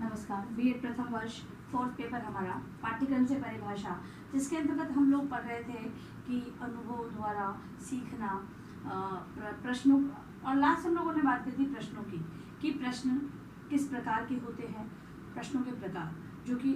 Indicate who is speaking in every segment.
Speaker 1: नमस्कार। बीएड प्रथम वर्ष फोर्थ पेपर हमारा पाठ्यक्रम से परिभाषा, जिसके अंतर्गत हम लोग पढ़ रहे थे कि अनुभव द्वारा सीखना, प्रश्नों, और लास्ट हम लोगों ने बात की थी प्रश्नों की कि प्रश्न किस प्रकार के होते हैं। प्रश्नों के प्रकार जो कि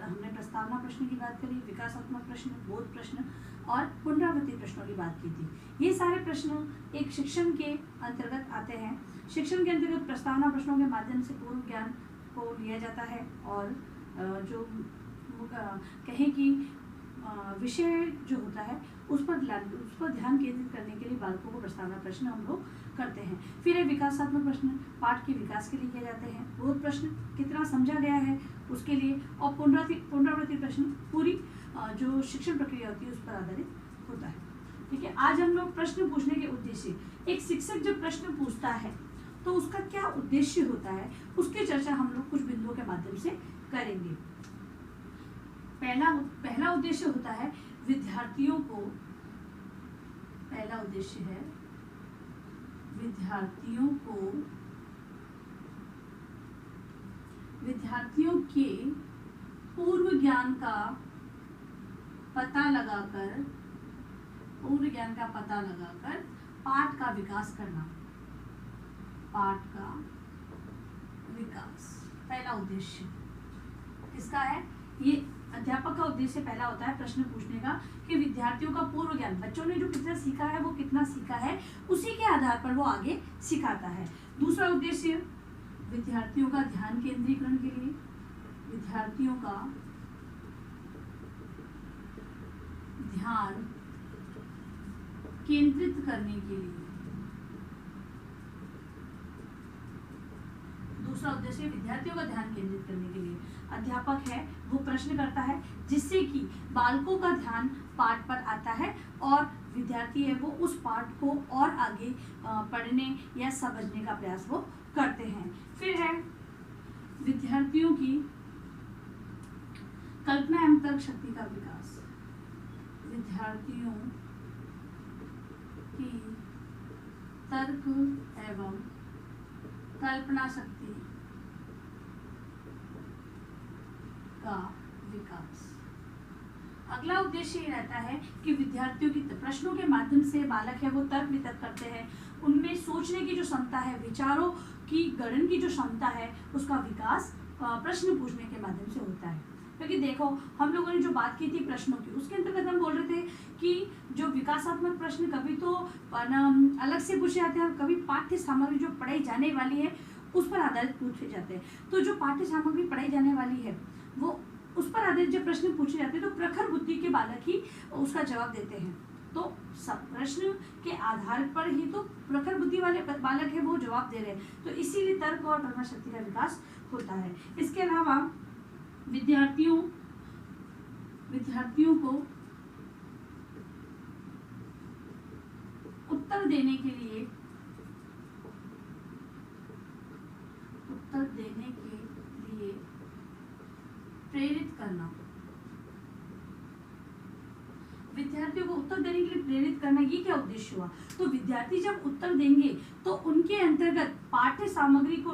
Speaker 1: हमने प्रस्तावना प्रश्न की बात करी, विकासात्मक प्रश्न, बोध प्रश्न और पुनरावृत्ति प्रश्नों की बात की थी। ये सारे प्रश्न एक शिक्षण के अंतर्गत आते हैं। शिक्षण के अंतर्गत प्रस्तावना प्रश्नों के माध्यम से पूर्व ज्ञान को लिया जाता है और जो कहें कि विषय जो होता है उस पर ध्यान केंद्रित करने के लिए बालकों को प्रस्तावना प्रश्न हम लोग करते हैं। फिर है विकासात्मक प्रश्न, पाठ के विकास के लिए किए जाते हैं। बोध प्रश्न कितना समझा गया है उसके लिए, और पुनरावृत्ति प्रश्न पूरी जो शिक्षण प्रक्रिया होती है उस पर आधारित होता है। ठीक है, आज हम लोग प्रश्न पूछने के उद्देश्य, एक शिक्षक जब प्रश्न पूछता है तो उसका क्या उद्देश्य होता है उसकी चर्चा हम लोग कुछ बिंदुओं के माध्यम से करेंगे। पहला उद्देश्य होता है विद्यार्थियों को, पहला उद्देश्य है विद्यार्थियों के पूर्व ज्ञान का पता लगाकर पाठ का विकास करना। पाठ का विकास पहला उद्देश्य किसका है? ये अध्यापक का उद्देश्य पहला होता है प्रश्न पूछने का कि विद्यार्थियों का पूर्व ज्ञान, बच्चों ने जो कितना सीखा है वो कितना सीखा है उसी के आधार पर वो आगे सिखाता है। दूसरा उद्देश्य विद्यार्थियों का ध्यान केंद्रीकरण के लिए, विद्यार्थियों का ध्यान केंद्रित करने के लिए। दूसरा उद्देश्य विद्यार्थियों का ध्यान केंद्रित करने के लिए अध्यापक है वो प्रश्न करता है जिससे कि बालकों का ध्यान पाठ पर आता है और विद्यार्थी है वो उस पाठ को और आगे पढ़ने या समझने का प्रयास वो करते हैं। फिर है विद्यार्थियों की कल्पना एवं तर्क शक्ति का विकास। विद्यार्थियों की तर्क एवं कल्पना शक्ति का विकास। अगला उद्देश्य ये रहता है कि विद्यार्थियों की प्रश्नों के माध्यम से बालक है वो तर्क वितर्क करते हैं, उनमें सोचने की जो क्षमता है, विचारों की गणन की जो क्षमता है उसका विकास प्रश्न पूछने के माध्यम से होता है। क्योंकि देखो हम लोगों ने जो बात की थी प्रश्नों की, उसके अंतर्गत हम बोल रहे थे कि जो विकासात्मक प्रश्न कभी तो अलग से पूछे जाते हैं और कभी पाठ्य सामग्री जो पढ़ाई जाने वाली है उस पर आधारित पूछे जाते हैं। तो जो पाठ्य सामग्री पढ़ाई जाने वाली है वो उस पर आधारित जब प्रश्न पूछे जाते हैं तो प्रखर बुद्धि के बालक ही उसका जवाब देते हैं। तो सब प्रश्न के आधार पर ही तो प्रखर बुद्धि वाले बालक है वो जवाब दे रहे हैं, तो इसीलिए तर्क और कल्पना शक्ति का विकास होता है। इसके अलावा विद्यार्थियों को उत्तर देने के लिए प्रेरित करना। विद्यार्थियों को उत्तर देने के लिए प्रेरित करना, ये क्या उद्देश्य हुआ? तो विद्यार्थी जब उत्तर देंगे तो उनके अंतर्गत पाठ्य सामग्री को,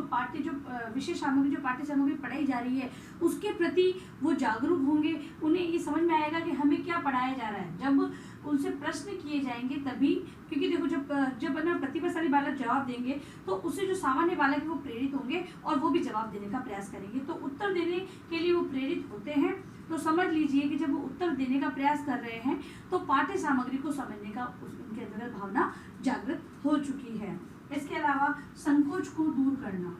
Speaker 1: विषय सामग्री जो पाठ्य सामग्री पढ़ाई जा रही है उसके प्रति वो जागरूक होंगे, उन्हें ये समझ में आएगा कि हमें क्या पढ़ाया जा रहा है। जब उनसे प्रश्न किए जाएंगे तभी, क्योंकि देखो जब प्रतिभाशाली बालक जवाब देंगे तो उससे जो सामान्य बालक है वो प्रेरित होंगे और वो भी जवाब देने का प्रयास करेंगे। तो उत्तर देने के लिए वो प्रेरित होते हैं। तो समझ लीजिए कि जब वो उत्तर देने का प्रयास कर रहे हैं तो पाठ्य सामग्री को समझने का उनके अंदर भावना जागृत हो चुकी है। इसके अलावा संकोच को दूर करना।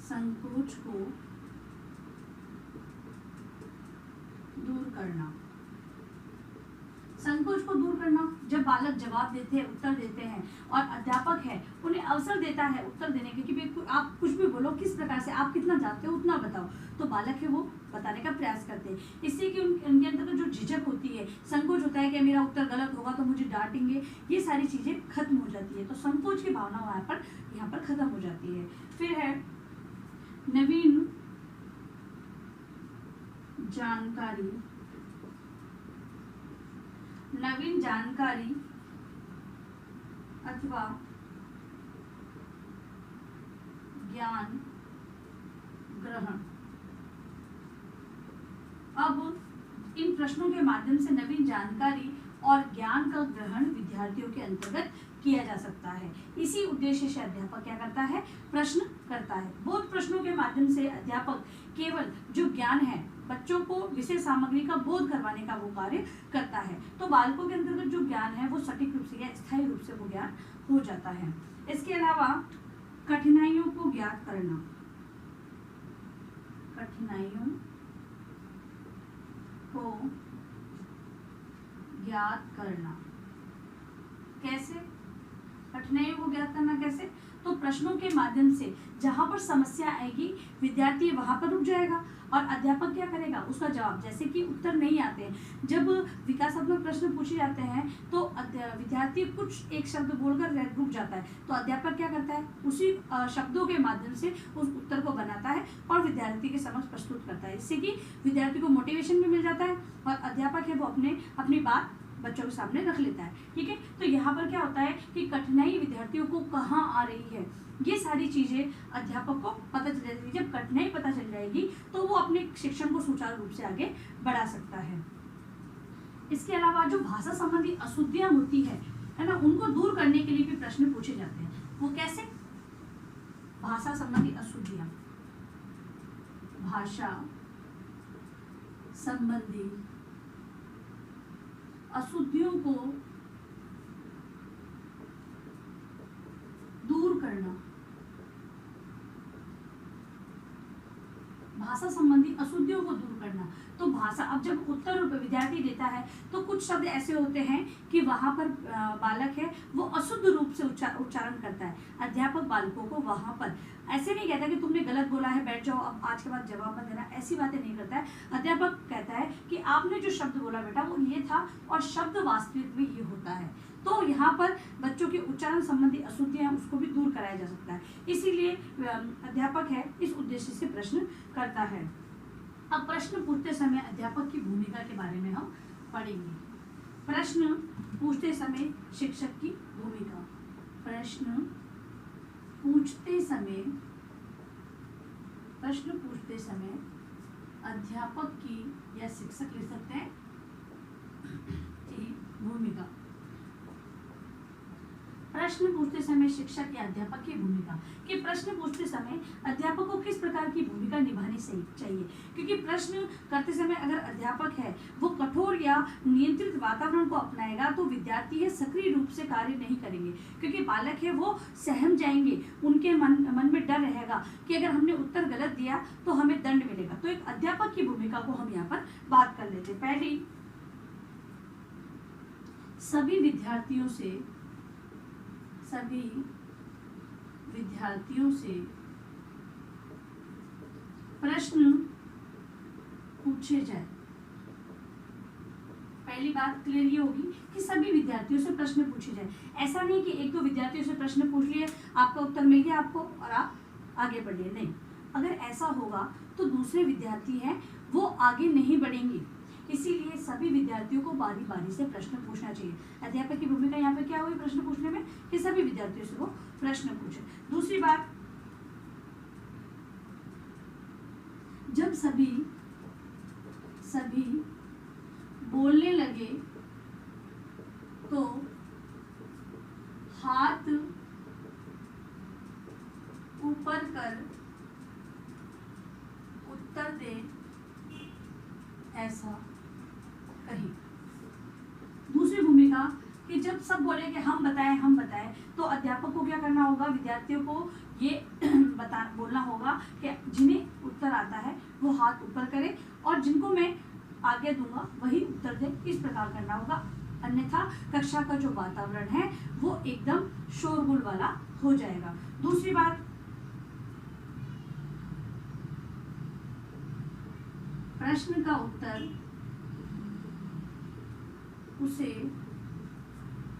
Speaker 1: संकोच को दूर करना, जब बालक जवाब देते हैं, उत्तर देते हैं और अध्यापक है उन्हें अवसर देता है उत्तर देने के कि आप कुछ भी बोलो, किस प्रकार से, आप कितना जानते हो उतना बताओ, तो बालक है वो बताने का प्रयास करते हैं। इससे कि उनके अंदर जो झिझक होती है, संकोच होता है कि मेरा उत्तर गलत होगा तो मुझे डांटेंगे, ये सारी चीजें खत्म हो जाती है। तो संकोच की भावना यहाँ पर खत्म हो जाती है। फिर है नवीन जानकारी अथवा ज्ञान ग्रहण। अब इन प्रश्नों के माध्यम से नवीन जानकारी और ज्ञान का ग्रहण विद्यार्थियों के अंतर्गत किया जा सकता है। इसी उद्देश्य से अध्यापक क्या करता है, प्रश्न करता है। बोध प्रश्नों के माध्यम से अध्यापक केवल जो ज्ञान है, बच्चों को विषय सामग्री का बोध करवाने का वो कार्य करता है। तो बालकों के अंतर्गत जो ज्ञान है वो सटीक रूप से या स्थायी रूप से वो ज्ञान हो जाता है। इसके अलावा कठिनाइयों को ज्ञात करना, कठिनाइयों को ज्ञात करना कैसे, कठिनाइयों को ज्ञात करना कैसे, तो प्रश्नों के माध्यम से जहां पर समस्या आएगी विद्यार्थी वहां पर रुक जाएगा और अध्यापक क्या करेगा, उसका जवाब, जैसे कि उत्तर नहीं आते हैं, जब विकासात्मक प्रश्न पूछे जाते हैं तो विद्यार्थी कुछ एक शब्द बोलकर रुक जाता है, तो अध्यापक क्या करता है, उसी शब्दों के माध्यम से उस उत्तर को बनाता है और विद्यार्थी के समक्ष प्रस्तुत करता है। इससे कि विद्यार्थी को मोटिवेशन भी मिल जाता है और अध्यापक है वो अपनी बात बच्चों के सामने रख लेता है। ठीक है, तो यहाँ पर क्या होता है कि कठिनाई विद्यार्थियों को कहाँ आ रही है, ये सारी चीजें अध्यापक को पता चल जाएगी। जब कठिनाई पता चल जाएगी तो वो अपने शिक्षण को सुचारू रूप से आगे बढ़ा सकता है। इसके अलावा जो भाषा संबंधी अशुद्धियां होती है ना, उनको दूर करने के लिए भी प्रश्न पूछे जाते हैं। वो कैसे, भाषा संबंधी अशुद्धियां, भाषा संबंधी अशुद्धियों को दूर करना, भाषा संबंधी अशुद्धियों को दूर करना। तो भाषा, अब जब उत्तर विद्यार्थी देता है तो कुछ शब्द ऐसे होते हैं कि वहां पर बालक है वो अशुद्ध रूप से उच्चारण करता है। अध्यापक बालकों को वहां पर ऐसे नहीं कहता कि तुमने गलत बोला है, बैठ जाओ, अब आज के बाद जवाब मत देना, ऐसी बातें नहीं करता है। अध्यापक कहता है कि आपने जो शब्द बोला बेटा वो ये था और शब्द वास्तविक में ये होता है। तो यहाँ पर बच्चों के उच्चारण संबंधी अशुद्धियां उसको भी दूर कराया जा सकता है। इसीलिए अध्यापक है इस उद्देश्य से प्रश्न करता है। अब प्रश्न पूछते समय अध्यापक की भूमिका के बारे में हम पढ़ेंगे। प्रश्न पूछते समय शिक्षक की भूमिका, प्रश्न पूछते समय अध्यापक की या शिक्षक लिख सकते हैं की भूमिका। प्रश्न पूछते समय शिक्षक या अध्यापक की भूमिका, कि प्रश्न पूछते समय अध्यापक को किस प्रकार की भूमिका निभानी चाहिए। क्योंकि प्रश्न करते समय अगर अध्यापक है वो कठोर या नियंत्रित वातावरण को अपनाएगा तो विद्यार्थी है सक्रिय रूप से कार्य नहीं करेंगे, क्योंकि बालक है वो सहम जाएंगे, उनके मन में डर रहेगा कि अगर हमने उत्तर गलत दिया तो हमें दंड मिलेगा। तो एक अध्यापक की भूमिका को हम यहाँ पर बात कर लेते। पहली, सभी विद्यार्थियों से प्रश्न पूछे जाए। पहली बात क्लियर ये होगी कि सभी विद्यार्थियों से प्रश्न पूछे जाए। ऐसा नहीं कि एक दो विद्यार्थियों से प्रश्न पूछ लिए, आपका उत्तर मिल गया आपको और आप आगे बढ़ लिए, नहीं। अगर ऐसा होगा तो दूसरे विद्यार्थी हैं वो आगे नहीं बढ़ेंगे। इसीलिए सभी विद्यार्थियों को बारी बारी से प्रश्न पूछना चाहिए। अध्यापक की भूमिका यहाँ पे क्या हुई प्रश्न पूछने में, कि सभी विद्यार्थियों से वो प्रश्न पूछे। दूसरी बात, जब सभी बोलने लगे तो हाथ ऊपर कर उत्तर दे, ऐसा कही। दूसरी भूमिका कि जब सब बोले कि हम बताएं तो अध्यापक को क्या करना होगा, विद्यार्थियों को ये बोलना होगा कि जिन्हें उत्तर आता है वो हाथ ऊपर करे और जिनको मैं आगे दूंगा वही उत्तर दे, इस प्रकार करना होगा। अन्यथा कक्षा का जो वातावरण है वो एकदम शोरगुल वाला हो जाएगा। दूसरी बात, प्रश्न का उत्तर उसे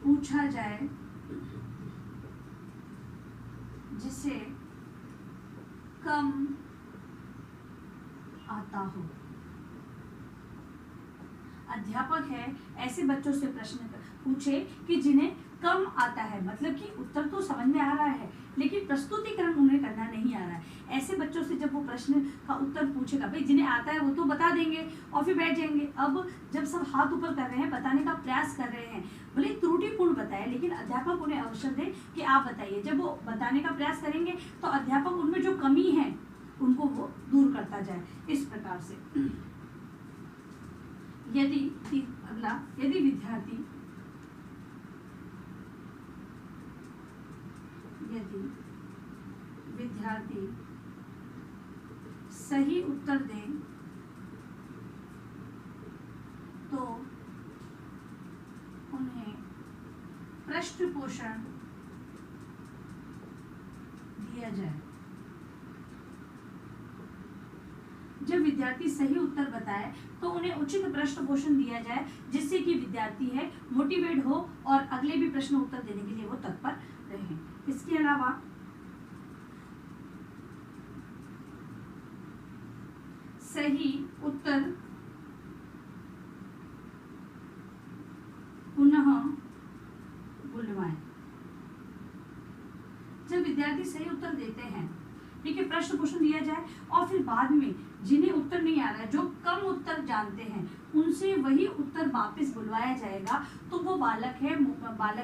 Speaker 1: पूछा जाए जिसे कम आता हो। अध्यापक है ऐसे बच्चों से प्रश्न पूछे कि जिन्हें कम आता है, मतलब कि उत्तर तो समझ में आ रहा है लेकिन प्रस्तुतिकरण उन्हें करना नहीं आ रहा है। ऐसे बच्चों बच्चों से जब वो प्रश्न का उत्तर पूछेगा, भाई जिन्हें आता है वो तो बता देंगे और फिर बैठ जाएंगे। अब जब सब हाथ ऊपर कर रहे हैं, बताने का प्रयास कर रहे हैं, भले त्रुटिपूर्ण बताए, लेकिन अध्यापक उन्हें अवसर दे कि आप बताइए। जब वो बताने का प्रयास करेंगे तो अध्यापक उनमें जो कमी है उनको वो दूर करता जाए। इस प्रकार से यदि विद्यार्थी सही उत्तर दें तो उन्हें प्रश्न पोषण दिया जाए। जब विद्यार्थी सही उत्तर बताए तो उन्हें उचित प्रश्न पोषण दिया जाए, जिससे कि विद्यार्थी है मोटिवेट हो और अगले भी प्रश्न उत्तर देने के लिए वो तत्पर रहें। इसके अलावा सही उत्तर पुनः बुलवाएं। जब विद्यार्थी सही उत्तर देते हैं, ठीक है, प्रश्न पोषण दिया जाए और फिर बाद में जिन्हें उत्तर नहीं आ रहा है, जो कम उत्तर जानते हैं, उनसे वही उत्तर वापस बुलवाया जाएगा। तो वो बालक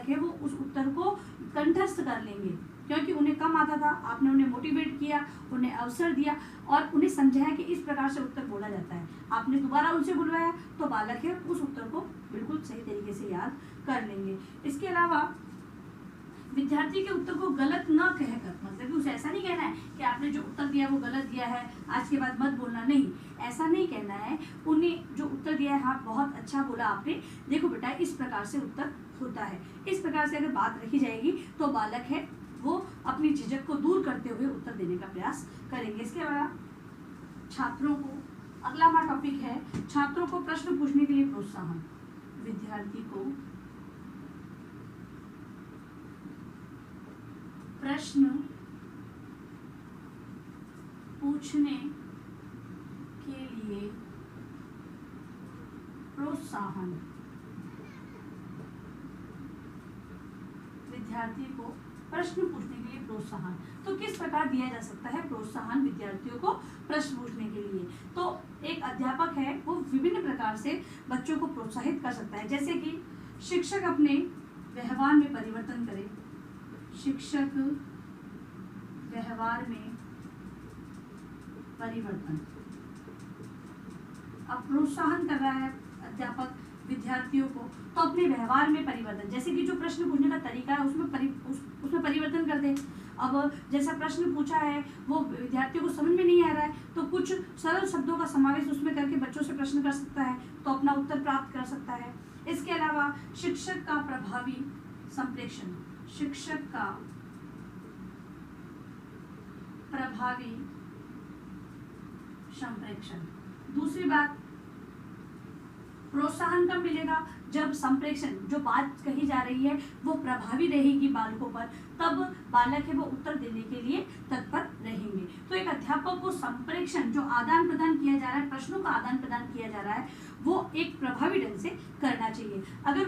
Speaker 1: है वो उस उत्तर को कंठस्थ कर लेंगे, क्योंकि उन्हें कम आता था, आपने उन्हें मोटिवेट किया, उन्हें अवसर दिया और उन्हें समझाया कि इस प्रकार से उत्तर बोला जाता है। आपने दोबारा उनसे बुलवाया तो बालक है उस उत्तर को बिल्कुल सही तरीके से याद कर लेंगे। इसके अलावा विद्यार्थी के उत्तर को गलत न कहकर, मतलब कि उसे ऐसा नहीं कहना है कि आपने जो उत्तर दिया वो गलत दिया है, आज के बाद मत बोलना, नहीं, ऐसा नहीं कहना है। उन्हें जो उत्तर दिया है, हाँ बहुत अच्छा बोला आपने, देखो बेटा इस प्रकार से उत्तर होता है। इस प्रकार से अगर बात रखी जाएगी तो बालक है वो अपनी झिझक को दूर करते हुए उत्तर देने का प्रयास करेंगे। इसके बाद छात्रों को, अगला हमारा टॉपिक है छात्रों को प्रश्न पूछने के लिए प्रोत्साहन। विद्यार्थी को प्रश्न पूछने के लिए प्रोत्साहन। विद्यार्थी को प्रश्न पूछने के लिए प्रोत्साहन तो किस प्रकार दिया जा सकता है प्रोत्साहन विद्यार्थियों को प्रश्न पूछने के लिए? तो एक अध्यापक है वो विभिन्न प्रकार से बच्चों को प्रोत्साहित कर सकता है, जैसे कि शिक्षक अपने व्यवहार में परिवर्तन करे। शिक्षक व्यवहार में परिवर्तन, अब प्रोत्साहन कर रहा है अध्यापक विद्यार्थियों को, तो अपने व्यवहार में परिवर्तन, जैसे कि जो प्रश्न पूछने का तरीका है उसमें परिवर्तन कर दे। अब जैसा प्रश्न पूछा है वो विद्यार्थियों को समझ में नहीं आ रहा है, तो कुछ सरल शब्दों का समावेश उसमें करके बच्चों से प्रश्न कर सकता है, तो अपना उत्तर प्राप्त कर सकता है। इसके अलावा शिक्षक का प्रभावी संप्रेषण, शिक्षक का प्रभावी संप्रेषण। दूसरी बात, प्रोत्साहन कब मिलेगा? जब संप्रेषण, जो बात कही जा रही है वो प्रभावी रहेगी बालकों पर, तब बालक है वो उत्तर देने के लिए तत्पर रहेंगे। तो एक अध्यापक को संप्रेषण, जो आदान प्रदान किया जा रहा है, प्रश्नों का आदान प्रदान किया जा रहा है, वो एक प्रभावी ढंग से करना चाहिए। अगर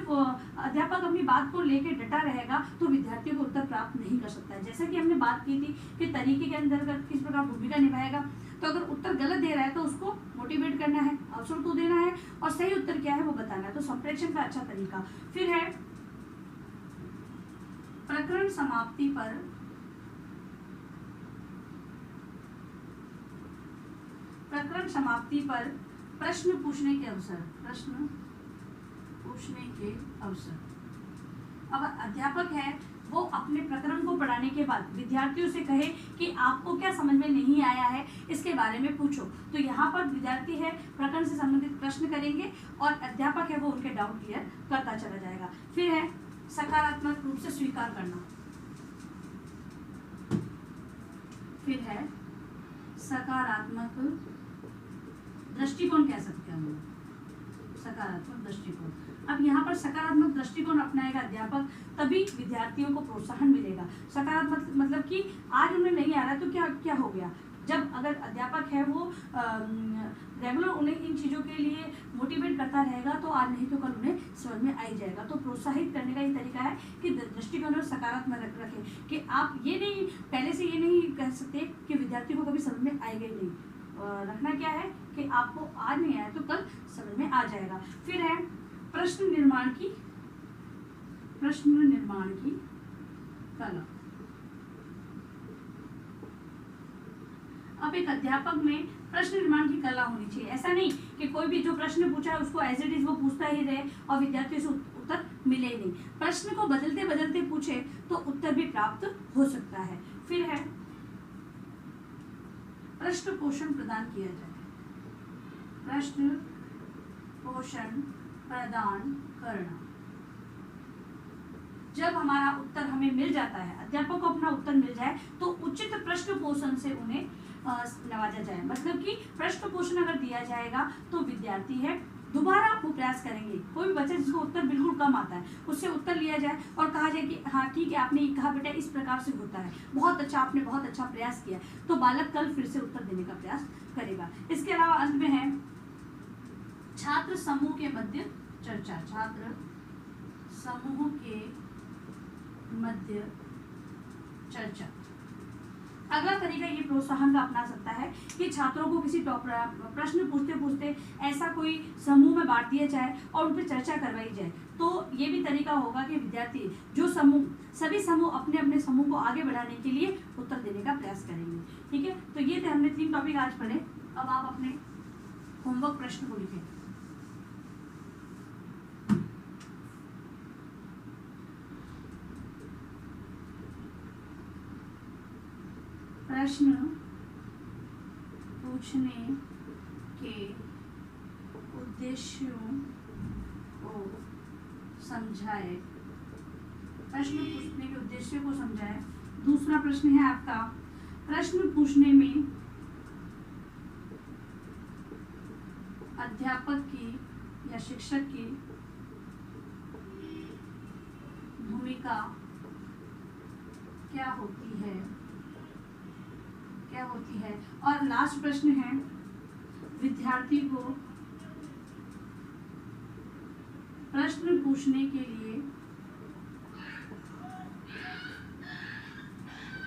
Speaker 1: अध्यापक अपनी बात को लेकर डटा रहेगा तो विद्यार्थियों को उत्तर प्राप्त नहीं कर सकता है। जैसा कि हमने बात की थी कि तरीके के अंतर्गत किस प्रकार भूमिका निभाएगा, तो अगर उत्तर गलत दे रहा है तो उसको मोटिवेट करना है, अवसर तो देना है और सही उत्तर क्या है वो बताना है। तो संप्रेषण का अच्छा तरीका। फिर है प्रकरण समाप्ति पर प्रश्न पूछने के अवसर, प्रश्न पूछने के अवसर। अब अध्यापक है वो अपने प्रकरण को पढ़ाने के बाद विद्यार्थियों से कहे कि आपको क्या समझ में नहीं आया है इसके बारे में पूछो, तो यहाँ पर विद्यार्थी है प्रकरण से संबंधित प्रश्न करेंगे और अध्यापक है वो उनके डाउट क्लियर करता चला जाएगा। फिर है सकारात्मक रूप से स्वीकार करना। फिर है सकारात्मक दृष्टिकोण, कह सकते हैं हम लोग, सकारात्मक दृष्टिकोण। अब यहाँ पर सकारात्मक दृष्टिकोण अपनाएगा अध्यापक, तभी विद्यार्थियों को प्रोत्साहन मिलेगा। सकारात्मक मतलब कि आज उन्हें नहीं आ रहा तो क्या हो गया, जब अगर अध्यापक है वो रेगुलर उन्हें इन चीज़ों के लिए मोटिवेट करता रहेगा तो आज नहीं तो कल उन्हें समझ में आ ही जाएगा। तो प्रोत्साहित करने का ये तरीका है कि दृष्टिकोण और सकारात्मक रखें कि आप ये नहीं पहले से ये नहीं कह सकते कि विद्यार्थी को कभी समझ में आएगा ही नहीं। रखना क्या है कि आपको आज नहीं आया तो कल समझ में आ जाएगा। फिर है प्रश्न निर्माण की कला। अब एक अध्यापक में प्रश्न निर्माण की कला होनी चाहिए। ऐसा नहीं कि कोई भी जो प्रश्न पूछा है उसको एज इट इज वो पूछता ही रहे और विद्यार्थियों से उत्तर मिले ही नहीं। प्रश्न को बदलते बदलते पूछे तो उत्तर भी प्राप्त हो सकता है। फिर है प्रश्न पोषण प्रदान किया जाए। प्रश्न पोषण प्रदान करना। जब हमारा उत्तर हमें मिल जाता है, अध्यापक को अपना उत्तर मिल जाए तो उचित प्रश्न पोषण से उन्हें नवाजा जाए। मतलब कि प्रश्न पोषण अगर दिया जाएगा तो विद्यार्थी है दोबारा वो प्रयास करेंगे। कोई भी बच्चा जिसको उत्तर बिल्कुल कम आता है उससे उत्तर लिया जाए और कहा जाए कि हाँ ठीक है आपने कहा बेटा इस प्रकार से होता है, बहुत अच्छा, आपने बहुत अच्छा प्रयास किया, तो बालक कल फिर से उत्तर देने का प्रयास करेगा। इसके अलावा अंत में है छात्र समूह के मध्य चर्चा। छात्र समूह के मध्य चर्चा। अगला तरीका ये प्रोत्साहन का अपना सकता है कि छात्रों को किसी प्रश्न पूछते पूछते ऐसा कोई समूह में बांट दिया जाए और उन पर चर्चा करवाई जाए। तो ये भी तरीका होगा कि विद्यार्थी जो सभी समूह अपने अपने समूह को आगे बढ़ाने के लिए उत्तर देने का प्रयास करेंगे। ठीक है, तो ये थे हमने 3 टॉपिक आज पढ़े। अब आप अपने होमवर्क प्रश्न को लिखें। प्रश्न पूछने के उद्देश्यों को समझाए। प्रश्न पूछने के उद्देश्यों को समझाए। दूसरा प्रश्न है आपका प्रश्न पूछने में अध्यापक की या शिक्षक की भूमिका क्या होती है। और लास्ट प्रश्न है विद्यार्थी को प्रश्न पूछने के लिए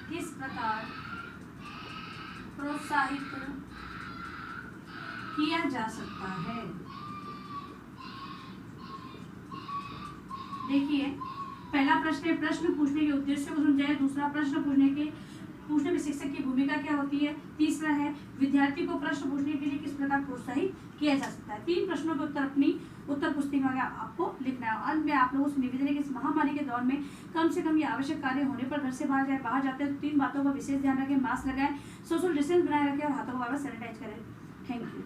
Speaker 1: किस प्रकार प्रोत्साहित किया जा सकता है। देखिए, पहला प्रश्न है प्रश्न पूछने के उद्देश्य को समझाए। दूसरा प्रश्न पूछने में शिक्षक की भूमिका क्या होती है। तीसरा है विद्यार्थी को प्रश्न पूछने के लिए किस प्रकार प्रोत्साहित किया जा सकता है। 3 प्रश्नों के उत्तर अपनी उत्तर पुस्तिका में आपको लिखना है। अंत में आप लोगों से निवेदन है कि इस महामारी के दौर में कम से कम ये आवश्यक कार्य होने पर घर से बाहर जाते हैं तो 3 बातों का विशेष ध्यान रखें। मास्क लगाएं, सोशल डिस्टेंस बनाए रखें और हाथों को बार-बार सैनिटाइज करें। Thank you.